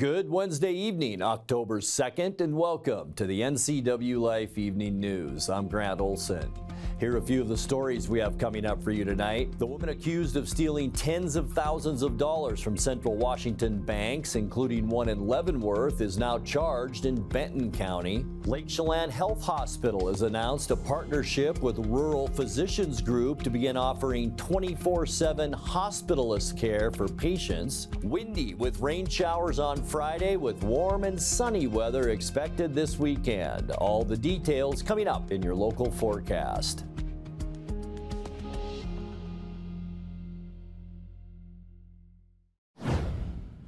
Good Wednesday evening, October 2nd, and welcome to the NCWLIFE Evening News. I'm Grant Olson. Here are a few of the stories we have coming up for you tonight. The woman accused of stealing tens of thousands of dollars from Central Washington banks, including one in Leavenworth, is now charged in Benton County. Lake Chelan Health Hospital has announced a partnership with Rural Physicians Group to begin offering 24/7 hospitalist care for patients. Windy with rain showers on Friday with warm and sunny weather expected this weekend. All the details coming up in your local forecast.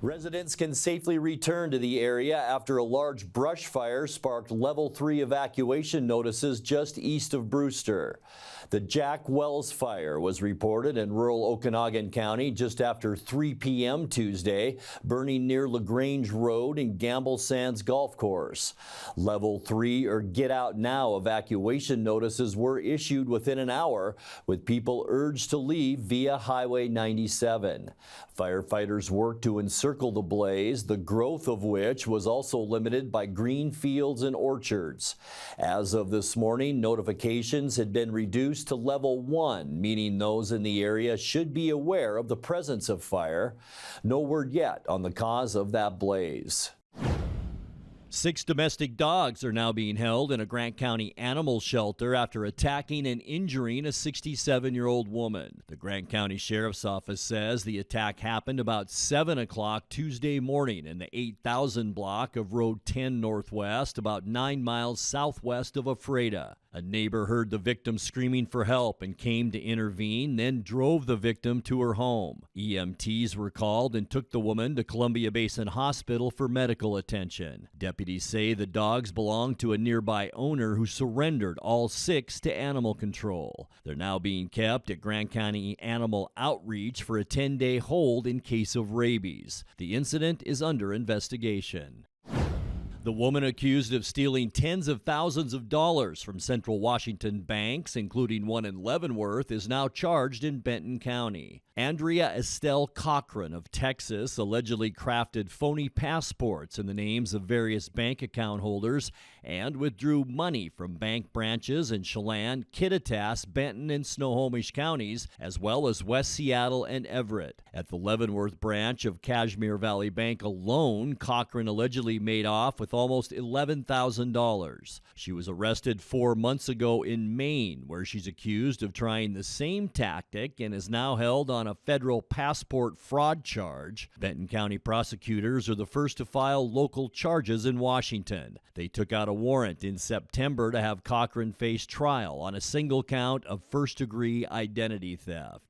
Residents can safely return to the area after a large brush fire sparked level 3 evacuation notices just east of Brewster. The Jack Wells fire was reported in rural Okanagan County just after 3 p.m. Tuesday, burning near LaGrange Road and Gamble Sands Golf Course. Level 3 or Get Out Now evacuation notices were issued within an hour, with people urged to leave via Highway 97. Firefighters worked to encircle the blaze, the growth of which was also limited by green fields and orchards. As of this morning, notifications had been reduced to level 1, meaning those in the area should be aware of the presence of fire. No word yet on the cause of that blaze. 6 domestic dogs are now being held in a Grant County animal shelter after attacking and injuring a 67-year-old woman. The Grant County Sheriff's Office says the attack happened about 7 o'clock Tuesday morning in the 8000 block of Road 10 Northwest, about 9 miles southwest of Ephrata. A neighbor heard the victim screaming for help and came to intervene, then drove the victim to her home. EMTs were called and took the woman to Columbia Basin Hospital for medical attention. Deputies say the dogs belong to a nearby owner who surrendered all 6 to animal control. They're now being kept at Grant County Animal Outreach for a 10-day hold in case of rabies. The incident is under investigation. The woman accused of stealing tens of thousands of dollars from Central Washington banks, including one in Leavenworth, is now charged in Benton County. Andrea Estelle Cochran of Texas allegedly crafted phony passports in the names of various bank account holders and withdrew money from bank branches in Chelan, Kittitas, Benton, and Snohomish counties, as well as West Seattle and Everett. At the Leavenworth branch of Kashmir Valley Bank alone, Cochran allegedly made off with almost $11,000. She was arrested 4 months ago in Maine, where she's accused of trying the same tactic and is now held on a federal passport fraud charge. Benton County prosecutors are the first to file local charges in Washington. They took out a warrant in September to have Cochran face trial on a single count of first-degree identity theft.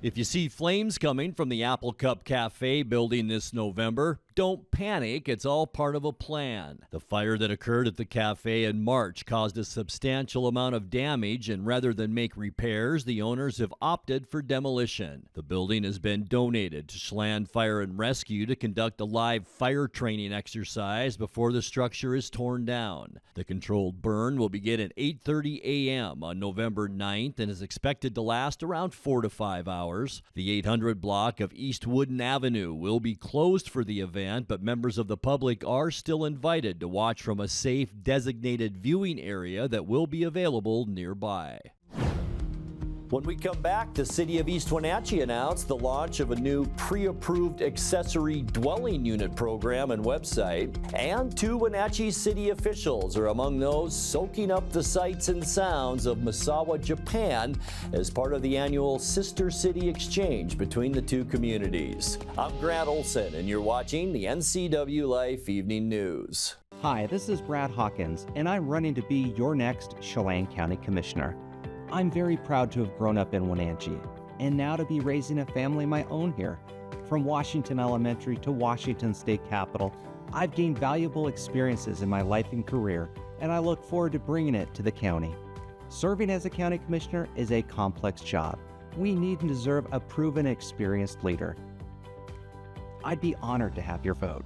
If you see flames coming from the Apple Cup Cafe building this November, don't panic, it's all part of a plan. The fire that occurred at the cafe in March caused a substantial amount of damage, and rather than make repairs, the owners have opted for demolition. The building has been donated to Chelan Fire and Rescue to conduct a live fire training exercise before the structure is torn down. The controlled burn will begin at 8:30 a.m. on November 9th and is expected to last around 4 to 5 hours. The 800 block of East Woodin Avenue will be closed for the event, but members of the public are still invited to watch from a safe, designated viewing area that will be available nearby. When we come back, the City of East Wenatchee announced the launch of a new pre-approved accessory dwelling unit program and website, and 2 Wenatchee city officials are among those soaking up the sights and sounds of Misawa, Japan, as part of the annual Sister City Exchange between the 2 communities. I'm Grant Olson, and you're watching the NCWLIFE Evening News. Hi, this is Brad Hawkins, and I'm running to be your next Chelan County Commissioner. I'm very proud to have grown up in Wenatchee, and now to be raising a family of my own here. From Washington Elementary to Washington State Capitol, I've gained valuable experiences in my life and career, and I look forward to bringing it to the county. Serving as a county commissioner is a complex job. We need and deserve a proven, experienced leader. I'd be honored to have your vote.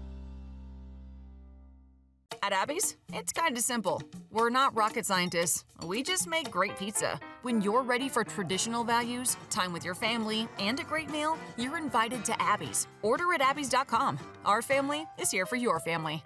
At Abby's, it's kind of simple. We're not rocket scientists. We just make great pizza. When you're ready for traditional values, time with your family, and a great meal, you're invited to Abby's. Order at abbys.com. Our family is here for your family.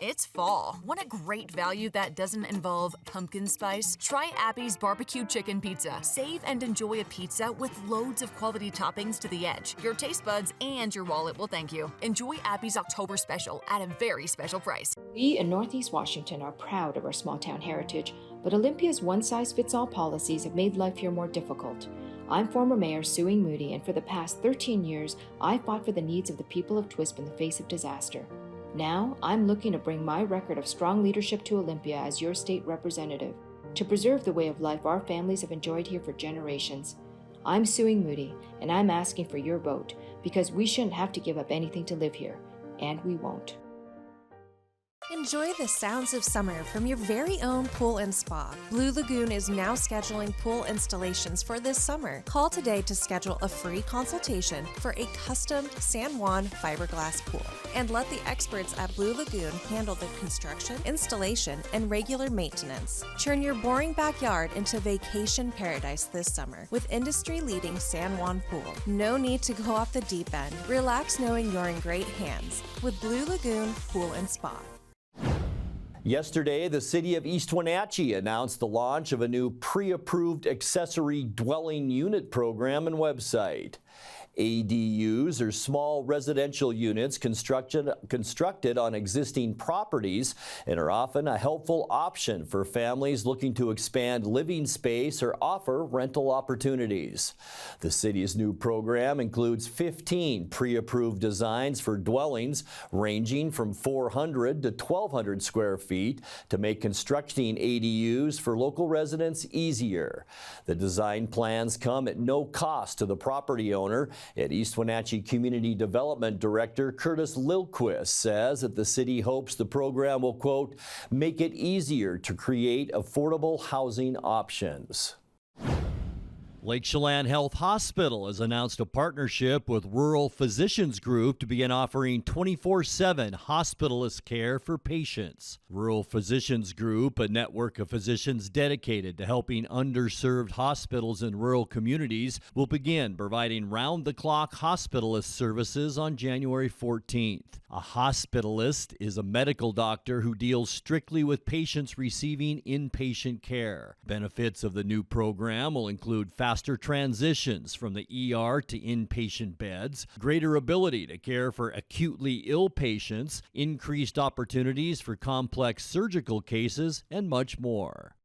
It's fall. Want a great value that doesn't involve pumpkin spice? Try Abby's Barbecue Chicken Pizza. Save and enjoy a pizza with loads of quality toppings to the edge. Your taste buds and your wallet will thank you. Enjoy Abby's October Special at a very special price. We in Northeast Washington are proud of our small town heritage, but Olympia's one-size-fits-all policies have made life here more difficult. I'm former Mayor Suing Moody, and for the past 13 years, I fought for the needs of the people of Twisp in the face of disaster. Now, I'm looking to bring my record of strong leadership to Olympia as your state representative to preserve the way of life our families have enjoyed here for generations. I'm Suing Moody, and I'm asking for your vote because we shouldn't have to give up anything to live here, and we won't. Enjoy the sounds of summer from your very own pool and spa. Blue Lagoon is now scheduling pool installations for this summer. Call today to schedule a free consultation for a custom San Juan fiberglass pool. And let the experts at Blue Lagoon handle the construction, installation, and regular maintenance. Turn your boring backyard into vacation paradise this summer with industry-leading San Juan pool. No need to go off the deep end. Relax knowing you're in great hands with Blue Lagoon Pool and Spa. Yesterday, the city of East Wenatchee announced the launch of a new pre-approved accessory dwelling unit program and website. ADUs are small residential units constructed on existing properties and are often a helpful option for families looking to expand living space or offer rental opportunities. The city's new program includes 15 pre-approved designs for dwellings ranging from 400 to 1,200 square feet to make constructing ADUs for local residents easier. The design plans come at no cost to the property owner. At East Wenatchee Community Development Director Curtis Lilquist says that the city hopes the program will, quote, make it easier to create affordable housing options. Lake Chelan Health Hospital has announced a partnership with Rural Physicians Group to begin offering 24/7 hospitalist care for patients. Rural Physicians Group, a network of physicians dedicated to helping underserved hospitals in rural communities, will begin providing round-the-clock hospitalist services on January 14th. A hospitalist is a medical doctor who deals strictly with patients receiving inpatient care. Benefits of the new program will include faster transitions from the ER to inpatient beds, greater ability to care for acutely ill patients, increased opportunities for complex surgical cases, and much more.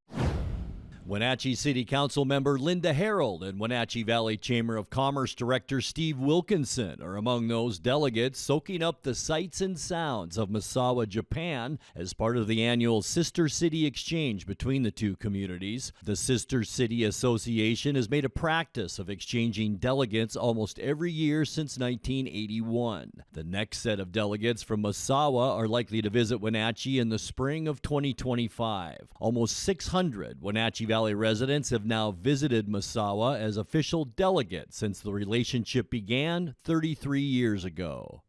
Wenatchee City Council member Linda Harold and Wenatchee Valley Chamber of Commerce Director Steve Wilkinson are among those delegates soaking up the sights and sounds of Misawa, Japan, as part of the annual Sister City Exchange between the two communities. The Sister City Association has made a practice of exchanging delegates almost every year since 1981. The next set of delegates from Misawa are likely to visit Wenatchee in the spring of 2025. Almost 600 Wenatchee Valley residents have now visited Misawa as official delegates since the relationship began 33 years ago.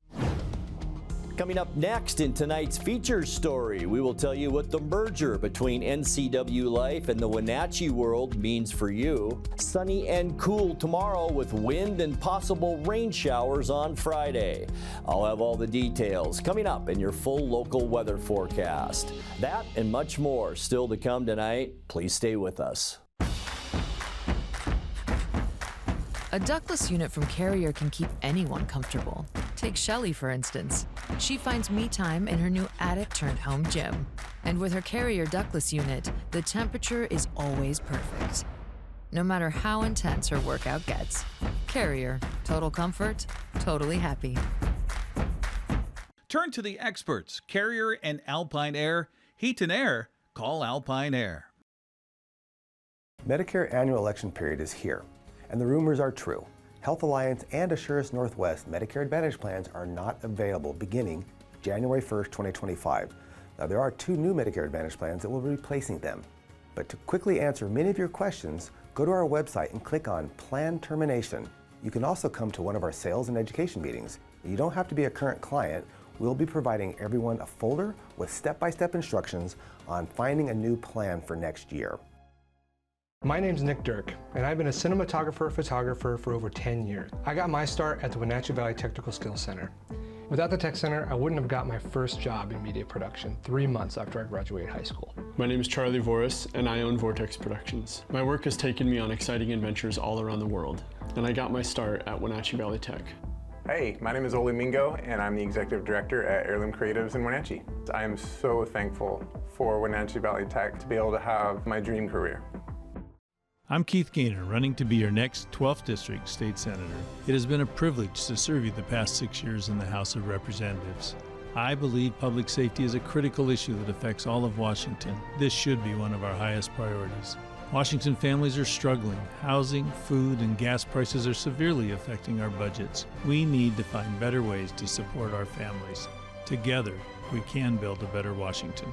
Coming up next in tonight's feature story, we will tell you what the merger between NCWLIFE and the Wenatchee World means for you. Sunny and cool tomorrow with wind and possible rain showers on Friday. I'll have all the details coming up in your full local weather forecast. That and much more still to come tonight. Please stay with us. A ductless unit from Carrier can keep anyone comfortable. Take Shelly, for instance. She finds me time in her new attic-turned-home gym. And with her Carrier ductless unit, the temperature is always perfect. No matter how intense her workout gets. Carrier. Total comfort, totally happy. Turn to the experts, Carrier and Alpine Air. Heat and air, call Alpine Air. Medicare annual election period is here, and the rumors are true. Health Alliance and Assurance Northwest Medicare Advantage plans are not available beginning January 1st, 2025. Now, there are 2 new Medicare Advantage plans that will be replacing them. But to quickly answer many of your questions, go to our website and click on Plan Termination. You can also come to one of our sales and education meetings. You don't have to be a current client we'll be providing everyone a folder with step-by-step instructions on finding a new plan for next year. My name's Nick Dirk, and I've been a cinematographer-photographer for over 10 years. I got my start at the Wenatchee Valley Technical Skills Center. Without the Tech Center, I wouldn't have got my first job in media production 3 months after I graduated high school. My name is Charlie Voris, and I own Vortex Productions. My work has taken me on exciting adventures all around the world, and I got my start at Wenatchee Valley Tech. Hey, my name is Oli Mingo, and I'm the Executive Director at Heirloom Creatives in Wenatchee. I am so thankful for Wenatchee Valley Tech to be able to have my dream career. I'm Keith Gaynor, running to be your next 12th District State Senator. It has been a privilege to serve you the past 6 years in the House of Representatives. I believe public safety is a critical issue that affects all of Washington. This should be one of our highest priorities. Washington families are struggling. Housing, food, and gas prices are severely affecting our budgets. We need to find better ways to support our families. Together, we can build a better Washington.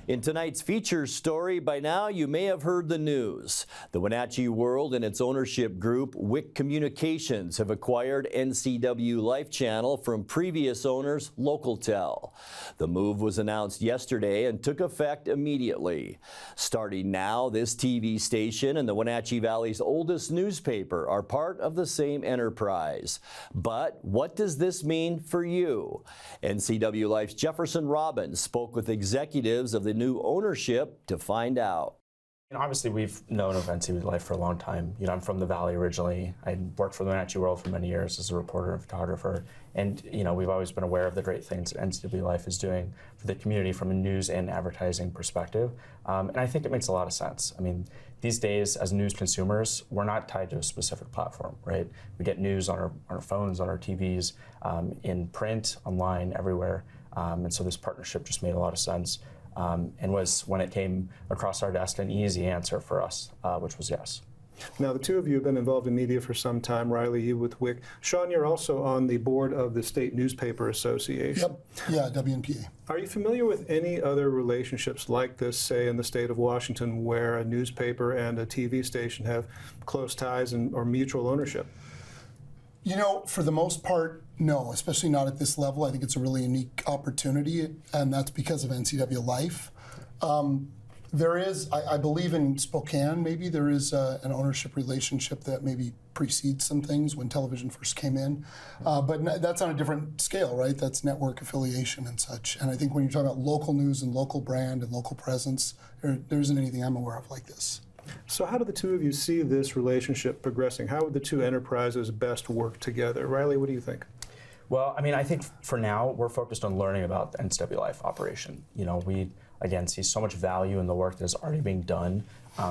In tonight's feature story, by now you may have heard the news. The Wenatchee World and its ownership group, WIC Communications, have acquired NCWLIFE channel from previous owners, Localtel. The move was announced yesterday and took effect immediately. Starting now, this TV station and the Wenatchee Valley's oldest newspaper are part of the same enterprise. But what does this mean for you? NCWLIFE's Jefferson Robbins spoke with executives of the new ownership to find out. Obviously, we've known of NCWLIFE for a long time. I'm from the Valley originally. I worked for the Wenatchee World for many years as a reporter and photographer. And, we've always been aware of the great things that NCWLIFE is doing for the community from a news and advertising perspective. And I think it makes a lot of sense. These days, as news consumers, we're not tied to a specific platform, right? We get news on our phones, on our TVs, in print, online, everywhere. And so this partnership just made a lot of sense. And was, when it came across our desk, an easy answer for us, which was yes. Now, the two of you have been involved in media for some time. Riley, you with WIC. Sean, you're also on the board of the State Newspaper Association. Yep. Yeah, WNPA. Are you familiar with any other relationships like this, say, in the state of Washington, where a newspaper and a TV station have close ties or mutual ownership? For the most part, no, especially not at this level. I think it's a really unique opportunity, and that's because of NCWLIFE. There is, I believe in Spokane, maybe there is an ownership relationship that maybe precedes some things when television first came in. But that's on a different scale, right? That's network affiliation and such. And I think when you're talking about local news and local brand and local presence, there isn't anything I'm aware of like this. So how do the two of you see this relationship progressing? How would the two enterprises best work together? Riley, what do you think? Well, I think for now, we're focused on learning about the NCWLIFE operation. We, again, see so much value in the work that is already being done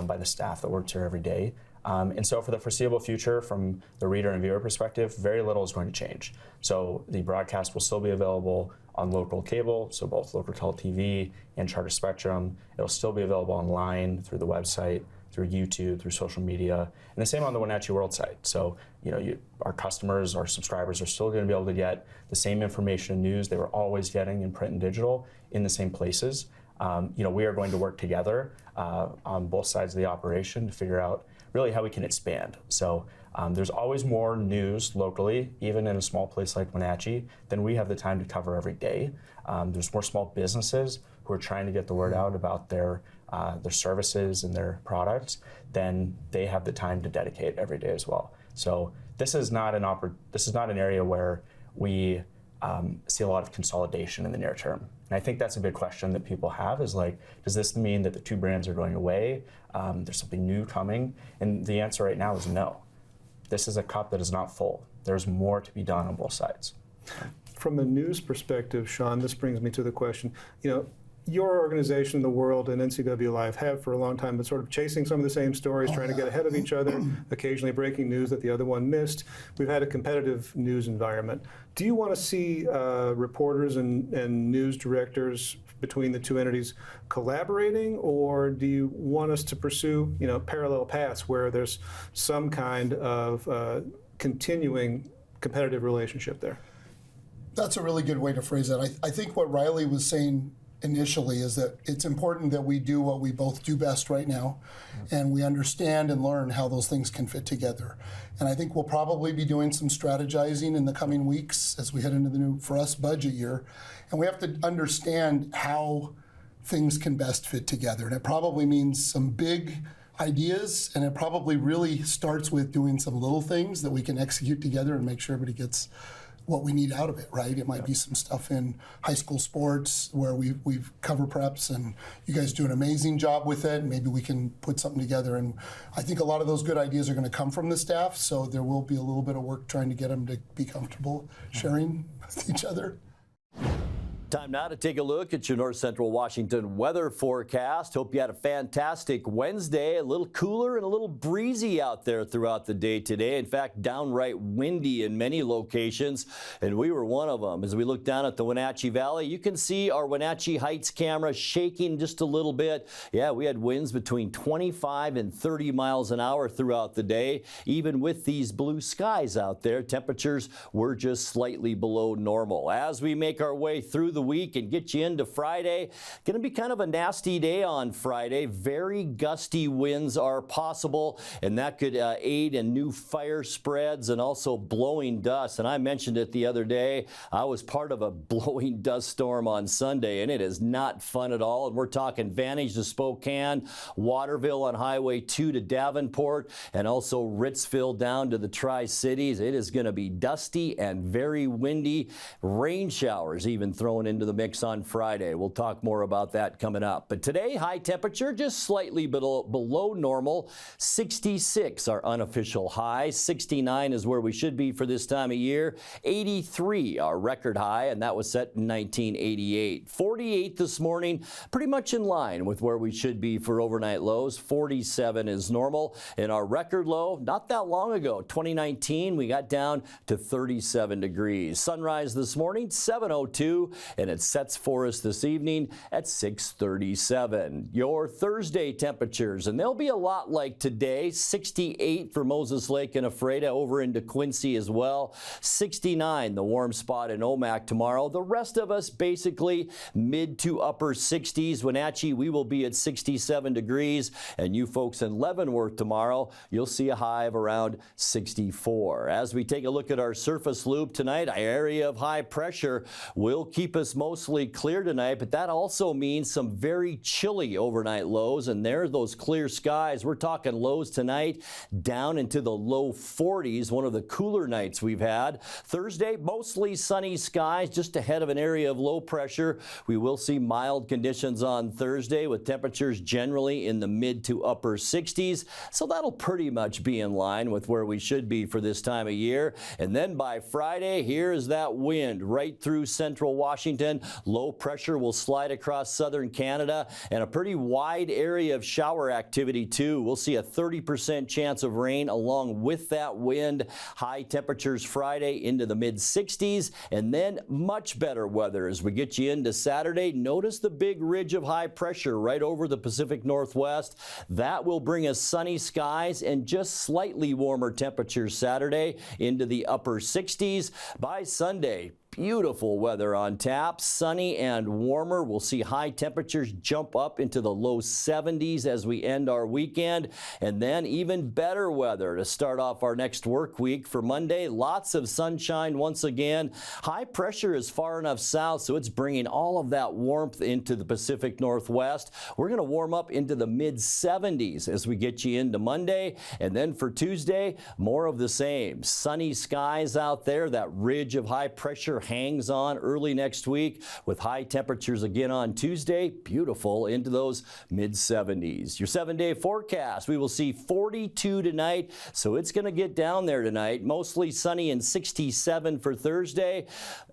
by the staff that works here every day. And so for the foreseeable future, from the reader and viewer perspective, very little is going to change. So the broadcast will still be available on local cable, so both Localtel TV and Charter Spectrum. It'll still be available online through the website, through YouTube, through social media, and the same on the Wenatchee World site. So, our customers, our subscribers are still going to be able to get the same information and news they were always getting in print and digital in the same places. We are going to work together on both sides of the operation to figure out really how we can expand. So there's always more news locally, even in a small place like Wenatchee, than we have the time to cover every day. There's more small businesses who are trying to get the word out about their services and their products than they have the time to dedicate every day as well. So this is not an area where we see a lot of consolidation in the near term. And I think that's a big question that people have is does this mean that the two brands are going away? There's something new coming? And the answer right now is no. This is a cup that is not full. There's more to be done on both sides. From the news perspective, Sean, this brings me to the question, your organization, the World, and NCWLIFE have for a long time been sort of chasing some of the same stories, trying to get ahead of each other, occasionally breaking news that the other one missed. We've had a competitive news environment. Do you want to see reporters and news directors between the two entities collaborating, or do you want us to pursue, parallel paths where there's some kind of continuing competitive relationship there? That's a really good way to phrase that. I think what Riley was saying initially is that it's important that we do what we both do best right now, and we understand and learn how those things can fit together. And I think we'll probably be doing some strategizing in the coming weeks as we head into the new, for us, budget year. And we have to understand how things can best fit together. And it probably means some big ideas, and it probably really starts with doing some little things that we can execute together and make sure everybody gets what we need out of it, right? It might be some stuff in high school sports where we've cover preps, and you guys do an amazing job with it. Maybe we can put something together, and I think a lot of those good ideas are going to come from the staff, so there will be a little bit of work trying to get them to be comfortable sharing with each other. Time now to take a look at your North Central Washington weather forecast. Hope you had a fantastic Wednesday. A little cooler and a little breezy out there throughout the day today. In fact, downright windy in many locations, and we were one of them. As we look down at the Wenatchee Valley, you can see our Wenatchee Heights camera shaking just a little bit. Yeah, we had winds between 25 and 30 miles an hour throughout the day. Even with these blue skies out there, temperatures were just slightly below normal. As we make our way through the week and get you into Friday, going to be kind of a nasty day on Friday. Very gusty winds are possible, and that could aid in new fire spreads and also blowing dust. And I mentioned it the other day, I was part of a blowing dust storm on Sunday, and it is not fun at all. And we're talking Vantage to Spokane, Waterville on Highway 2 to Davenport, and also Ritzville down to the Tri-Cities. It is going to be dusty and very windy. Rain showers even thrown into the mix on Friday. We'll talk more about that coming up. But today, high temperature just slightly below normal. 66 our unofficial high. 69 is where we should be for this time of year. 83 our record high, and that was set in 1988. 48 this morning, pretty much in line with where we should be for overnight lows. 47 is normal, and our record low not that long ago, 2019, we got down to 37 degrees. Sunrise this morning, 7:02, and it sets for us this evening at 6:37. Your Thursday temperatures, and they'll be a lot like today. 68 for Moses Lake and Ephrata, over into Quincy as well. 69 the warm spot in Omak tomorrow. The rest of us basically mid to upper 60s. Wenatchee, we will be at 67 degrees, and you folks in Leavenworth tomorrow, you'll see a high of around 64. As we take a look at our surface loop tonight, our area of high pressure will keep us mostly clear tonight, but that also means some very chilly overnight lows, and there are those clear skies. We're talking lows tonight down into the low 40s, one of the cooler nights we've had. Thursday, mostly sunny skies just ahead of an area of low pressure. We will see mild conditions on Thursday with temperatures generally in the mid to upper 60s, so that'll pretty much be in line with where we should be for this time of year. And then by Friday, here is that wind right through central Washington. Low pressure will slide across southern Canada, and a pretty wide area of shower activity too. We'll see a 30% chance of rain along with that wind. High temperatures Friday into the mid 60s, and then much better weather as we get you into Saturday. Notice the big ridge of high pressure right over the Pacific Northwest. That will bring us sunny skies and just slightly warmer temperatures Saturday into the upper 60s. By Sunday, beautiful weather on tap, sunny and warmer. We'll see high temperatures jump up into the low 70s as we end our weekend, and then even better weather to start off our next work week. For Monday, lots of sunshine once again. High pressure is far enough south, so it's bringing all of that warmth into the Pacific Northwest. We're going to warm up into the mid 70s as we get you into Monday, and then for Tuesday, more of the same. Sunny skies out there. That ridge of high pressure hangs on early next week with high temperatures again on Tuesday. Beautiful into those mid 70s. Your 7-day forecast, we will see 42 tonight, so it's going to get down there tonight. Mostly sunny and 67 for Thursday.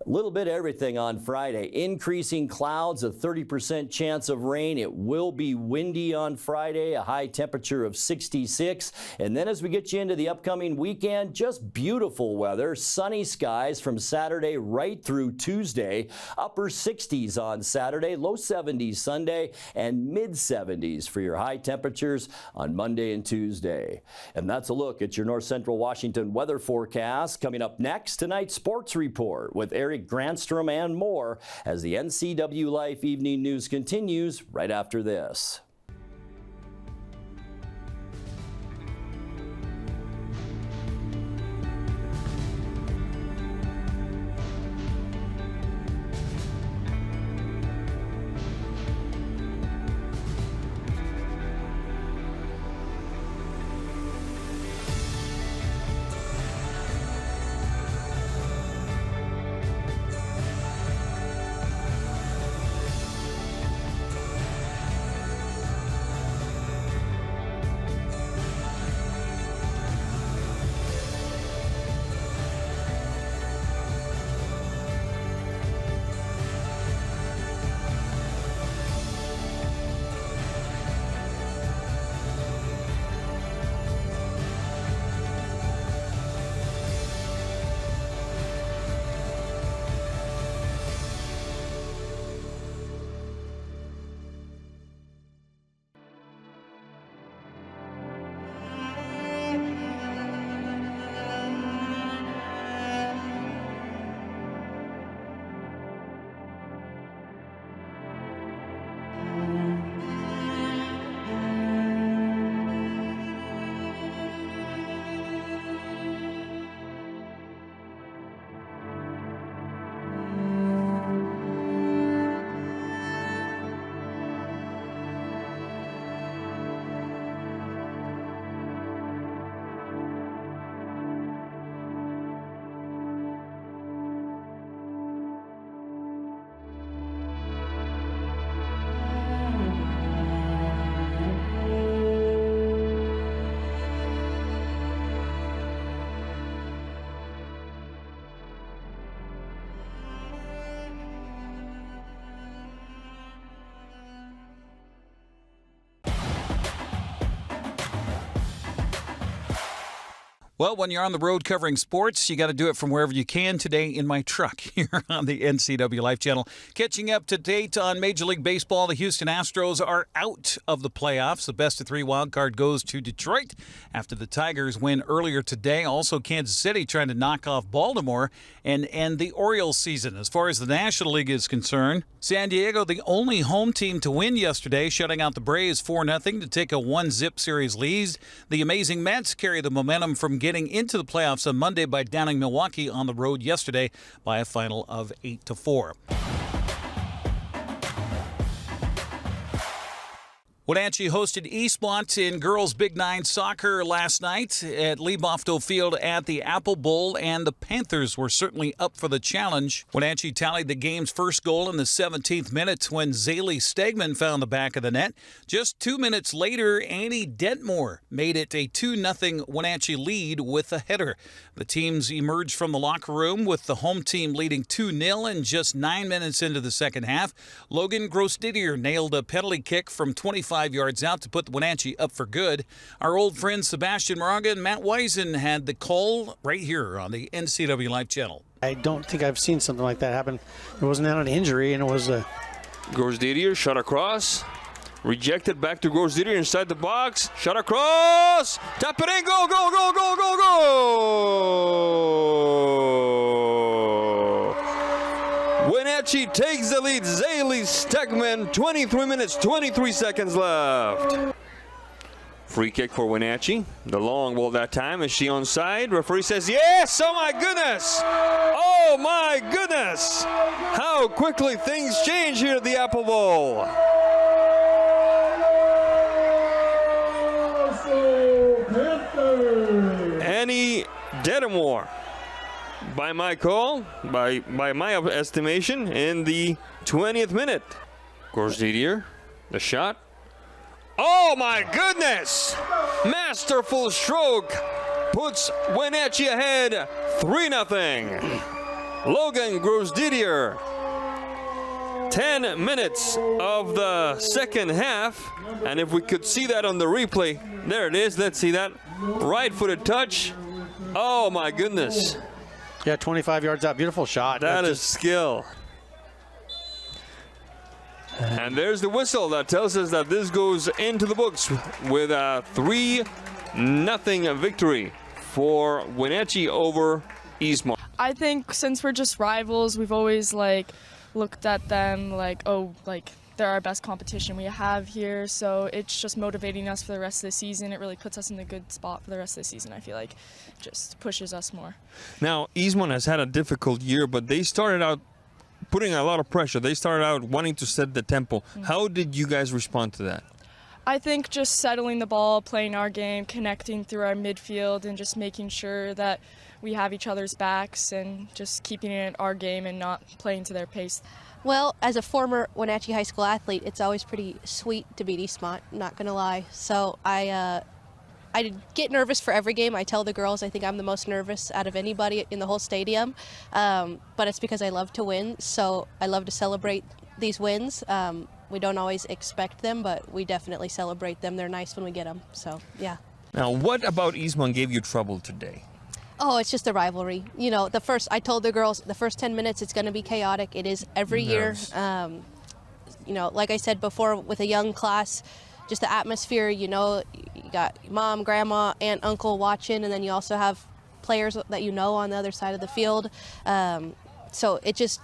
A little bit of everything on Friday. Increasing clouds, a 30% chance of rain. It will be windy on Friday, a high temperature of 66. And then as we get you into the upcoming weekend, just beautiful weather. Sunny skies from Saturday right right through Tuesday. Upper 60s on Saturday, low 70s Sunday, and mid-70s for your high temperatures on Monday and Tuesday. And that's a look at your North Central Washington weather forecast. Coming up next, tonight's sports report with Eric Granstrom and more as the NCWLIFE Evening News continues right after this. Well, when you're on the road covering sports, you got to do it from wherever you can. Today in my truck here on the NCWLIFE channel. Catching up to date on Major League Baseball, the Houston Astros are out of the playoffs. The best of three wild card goes to Detroit after the Tigers win earlier today. Also, Kansas City trying to knock off Baltimore and end the Orioles season. As far as the National League is concerned, San Diego, the only home team to win yesterday, shutting out the Braves 4-0 to take a 1-0 series lead. The amazing Mets carry the momentum from getting into the playoffs on Monday by downing Milwaukee on the road yesterday by a final of 8-4. Wenatchee hosted Eastmont in girls Big Nine soccer last night at Liebofto Field at the Apple Bowl, and the Panthers were certainly up for the challenge. Wenatchee tallied the game's first goal in the 17th minute when Zaylee Stegman found the back of the net. Just 2 minutes later, Annie Dentmore made it a 2-0 Wenatchee lead with a header. The teams emerged from the locker room with the home team leading 2-0 and just 9 minutes into the second half. Logan Gross-Didier nailed a penalty kick from 25 yards out to put the Wenatchee up for good. Our old friends Sebastian Moraga and Matt Wisen had the call right here on the NCWLIFE channel. I don't think I've seen something like that happen. It wasn't an injury, and it was a... Gross-Didier shot across. Rejected back to Gross-Didier inside the box. Shot across. Tap it in. Go, go, go, go, go, go. Wenatchee takes the lead. Zaylee Stegman, 23 minutes, 23 seconds left. Free kick for Wenatchee. The long ball that time. Is she onside? Referee says yes. Oh my goodness. Oh my goodness. How quickly things change here at the Apple Bowl. Annie Dentmore, by my call, by my estimation, in the 20th minute. Gross-Didier, the shot. Oh my goodness! Masterful stroke puts Wenatchee ahead 3-0. Logan Gross-Didier. 10 minutes of the second half, and if we could see that on the replay, there it is. Let's see that right-footed touch. Oh my goodness. Yeah, 25 yards out. Beautiful shot. That is skill. And there's the whistle that tells us that this goes into the books with a 3-0 victory for Wenatchee over Eastmont. I think since we're just rivals, we've always looked at them they're our best competition we have here. So it's just motivating us for the rest of the season. It really puts us in a good spot for the rest of the season. I feel like just pushes us more. Now, Eastmont has had a difficult year, but they started out putting a lot of pressure. They started out wanting to set the tempo. How did you guys respond to that? I think just settling the ball, playing our game, connecting through our midfield, and just making sure that we have each other's backs and just keeping it our game and not playing to their pace. Well, as a former Wenatchee High School athlete, it's always pretty sweet to beat Eastmont, not going to lie. So I get nervous for every game. I tell the girls I think I'm the most nervous out of anybody in the whole stadium, but it's because I love to win, so I love to celebrate these wins. We don't always expect them, but we definitely celebrate them. They're nice when we get them, so yeah. Now, what about Eastmont gave you trouble today? Oh, it's just a rivalry. You know, I told the girls the first 10 minutes it's going to be chaotic. It is every year. You know, like I said before, with a young class, just the atmosphere, you know, you got mom, grandma, aunt, uncle watching, and then you also have players that you know on the other side of the field. So it's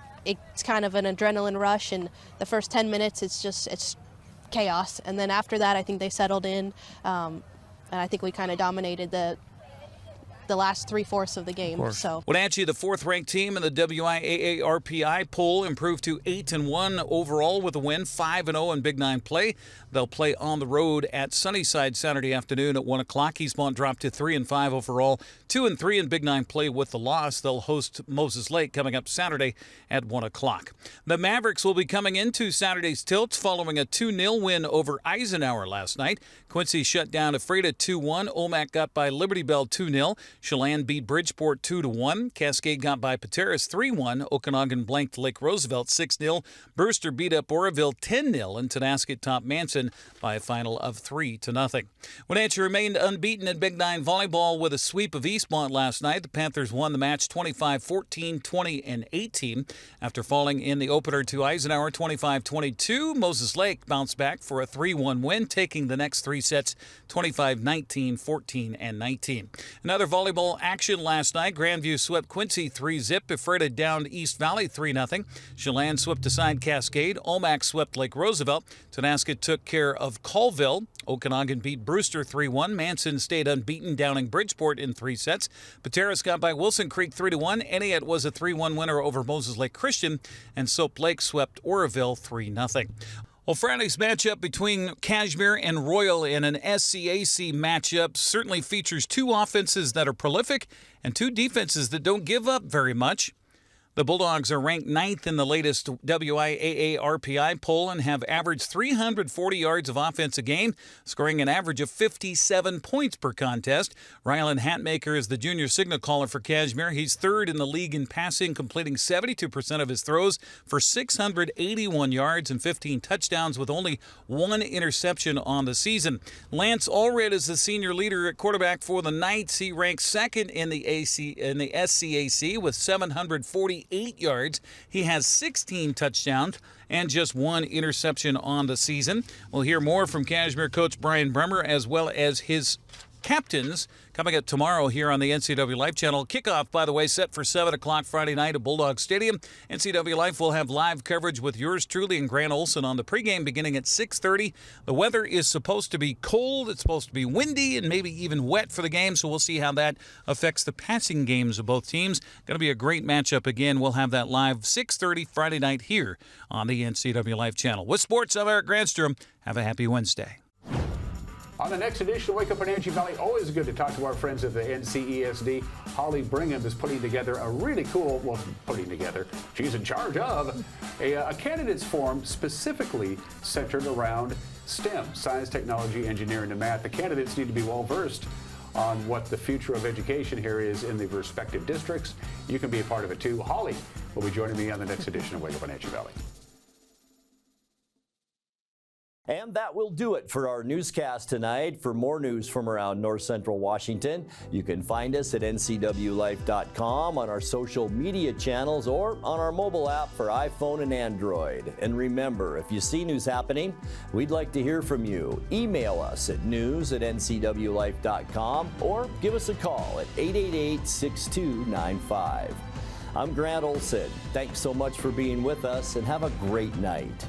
kind of an adrenaline rush, and the first 10 minutes it's chaos. And then after that, I think they settled in, and I think we kind of dominated the last 3/4 of the game. So Wenatchee, the 4th-ranked team in the WIAA-RPI poll, improved to 8-1 overall with a win, 5-0 in Big 9 play. They'll play on the road at Sunnyside Saturday afternoon at 1 o'clock. Eastmont dropped to 3-5 overall, 2-3 in Big 9 play with the loss. They'll host Moses Lake coming up Saturday at 1 o'clock. The Mavericks will be coming into Saturday's tilts following a 2-0 win over Eisenhower last night. Quincy shut down Ephrata 2-1. Omak got by Liberty Bell 2-0. Chelan beat Bridgeport 2-1. Cascade got by Pateras 3-1. Okanagan blanked Lake Roosevelt 6-0. Brewster beat up Oroville 10-0. And Tonasket topped Manson by a final of 3-0. Wenatchee remained unbeaten in Big 9 volleyball with a sweep of Eastmont last night. The Panthers won the match 25-14, 20, and 18 after falling in the opener to Eisenhower 25-22. Moses Lake bounced back for a 3-1 win, taking the next 3 sets 25-19, 14, and 19. Another volleyball action last night. Grandview swept Quincy 3-zip. Ephrata downed East Valley 3-0. Chelan swept aside Cascade. Omak swept Lake Roosevelt. Tonasket took care of Colville. Okanagan beat Brewster 3-1. Manson stayed unbeaten, downing Bridgeport in 3 sets. Pateras got by Wilson Creek 3-1. Eniat was a 3-1 winner over Moses Lake Christian, and Soap Lake swept Oroville 3-0. Well, Friday's matchup between Kashmir and Royal in an SCAC matchup certainly features 2 offenses that are prolific and 2 defenses that don't give up very much. The Bulldogs are ranked 9th in the latest WIAA RPI poll and have averaged 340 yards of offense a game, scoring an average of 57 points per contest. Rylan Hatmaker is the junior signal caller for Kashmir. He's 3rd in the league in passing, completing 72% of his throws for 681 yards and 15 touchdowns with only 1 interception on the season. Lance Allred is the senior leader at quarterback for the Knights. He ranks 2nd in the SCAC with 748 yards. He has 16 touchdowns and just 1 interception on the season. We'll hear more from Kashmir coach Brian Bremer as well as his captains coming up tomorrow here on the NCWLIFE channel. Kickoff, by the way, set for 7 o'clock Friday night at Bulldog Stadium. NCWLIFE will have live coverage with yours truly and Grant Olson on the pregame beginning at 6:30. The weather is supposed to be cold. It's supposed to be windy and maybe even wet for the game, so we'll see how that affects the passing games of both teams. Going to be a great matchup again. We'll have that live 6:30 Friday night here on the NCWLIFE channel. With sports, I'm Eric Granstrom. Have a happy Wednesday. On the next edition of Wake Up Wenatchee Valley, always good to talk to our friends at the NCESD. Holly Brigham is putting together a really cool, she's in charge of a candidates forum specifically centered around STEM, science, technology, engineering, and math. The candidates need to be well versed on what the future of education here is in the respective districts. You can be a part of it too. Holly will be joining me on the next edition of Wake Up Wenatchee Valley. And that will do it for our newscast tonight. For more news from around North Central Washington, you can find us at ncwlife.com, on our social media channels, or on our mobile app for iPhone and Android. And remember, if you see news happening, we'd like to hear from you. Email us at news@ncwlife.com or give us a call at 888-6295. I'm Grant Olson. Thanks so much for being with us, and have a great night.